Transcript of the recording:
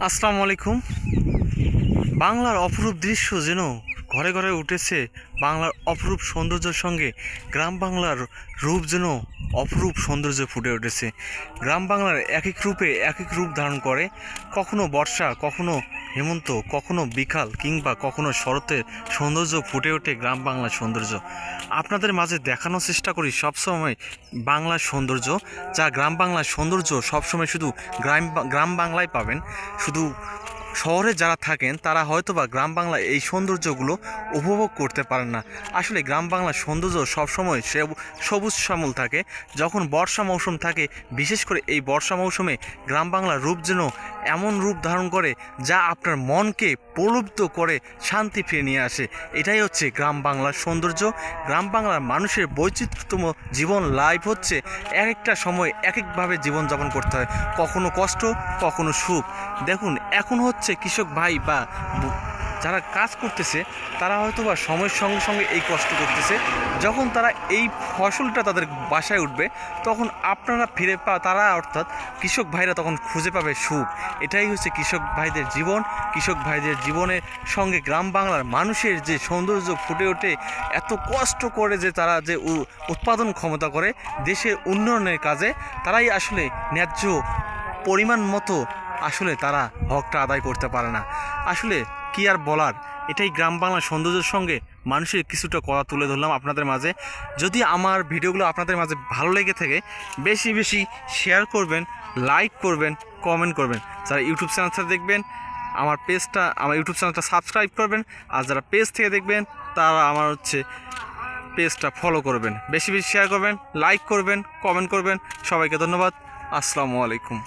আসসালামু আলাইকুম। বাংলার অপরূপ দৃশ্য যেন ঘরে ঘরে উঠেছে। বাংলার অপরূপ সৌন্দর্যের সঙ্গে গ্রাম বাংলার রূপ যেন অপরূপ সৌন্দর্য ফুটে উঠেছে। গ্রাম বাংলার এক এক রূপে এক এক রূপ ধারণ করে, কখনো বর্ষা, কখনো হেমন্ত, কখনো বিকাল কিংবা কখনো শরতের সৌন্দর্য ফুটে ওঠে গ্রাম বাংলার সৌন্দর্য। আপনাদের মাঝে দেখানোর চেষ্টা করি সবসময় বাংলার সৌন্দর্য, যা গ্রাম বাংলার সৌন্দর্য সবসময় শুধু গ্রাম বাংলায় পাবেন। শুধু শহরে যারা থাকেন তারা হয়তোবা গ্রাম বাংলায় এই সৌন্দর্যগুলো উপভোগ করতে পারেন না। আসলে গ্রাম বাংলার সৌন্দর্য সবসময় সবুজ শ্যামল থাকে। যখন বর্ষা মৌসুম থাকে, বিশেষ করে এই বর্ষা মৌসুমে গ্রাম বাংলার রূপ যেন এমন রূপ ধারণ করে যা আপনার মনকে প্রলুব্ধ করে শান্তি ফিরে নিয়ে আসে। এটাই হচ্ছে গ্রাম বাংলার সৌন্দর্য। গ্রাম বাংলার মানুষের বৈচিত্র্যতম জীবন লাইফ হচ্ছে এক একটা সময় এক একভাবে জীবনযাপন করতে হয়, কখনো কষ্ট, কখনো সুখ। দেখুন, এখন হচ্ছে কৃষক ভাই বা যারা কাজ করতেছে তারা হয়তো বা সময়ের সঙ্গে সঙ্গে এই কষ্ট করতেছে। যখন তারা এই ফসলটা তাদের বাসায় উঠবে, তখন আপনারা তারা অর্থাৎ কৃষক ভাইরা তখন খুঁজে পাবে সুখ। এটাই হচ্ছে কৃষক ভাইদের জীবন। কৃষক ভাইদের জীবনের সঙ্গে গ্রাম বাংলার মানুষের যে সৌন্দর্য ফুটে ওঠে, এত কষ্ট করে যে তারা যে উৎপাদন ক্ষমতা করে দেশের উন্নয়নের কাজে, তারাই আসলে ন্যায্য পরিমাণ মতো আসলে তারা হকটা আদায় করতে পারে না। আসলে কি আর বলার, এটাই গ্রাম বাংলার সৌন্দর্যের সঙ্গে মানুষের কিছুটা কথা তুলে ধরলাম আপনাদের মাঝে। যদি আমার ভিডিওগুলো আপনাদের মাঝে ভালো লেগে থাকে, বেশি বেশি শেয়ার করবেন, লাইক করবেন, কমেন্ট করবেন। যারা ইউটিউব চ্যানেল থেকে দেখবেন আমার ইউটিউব চ্যানেলটা সাবস্ক্রাইব করবেন, আর যারা পেজ থেকে দেখবেন তারা আমার পেজটা ফলো করবেন। বেশি বেশি শেয়ার করবেন, লাইক করবেন, কমেন্ট করবেন। সবাইকে ধন্যবাদ। আসসালামু আলাইকুম।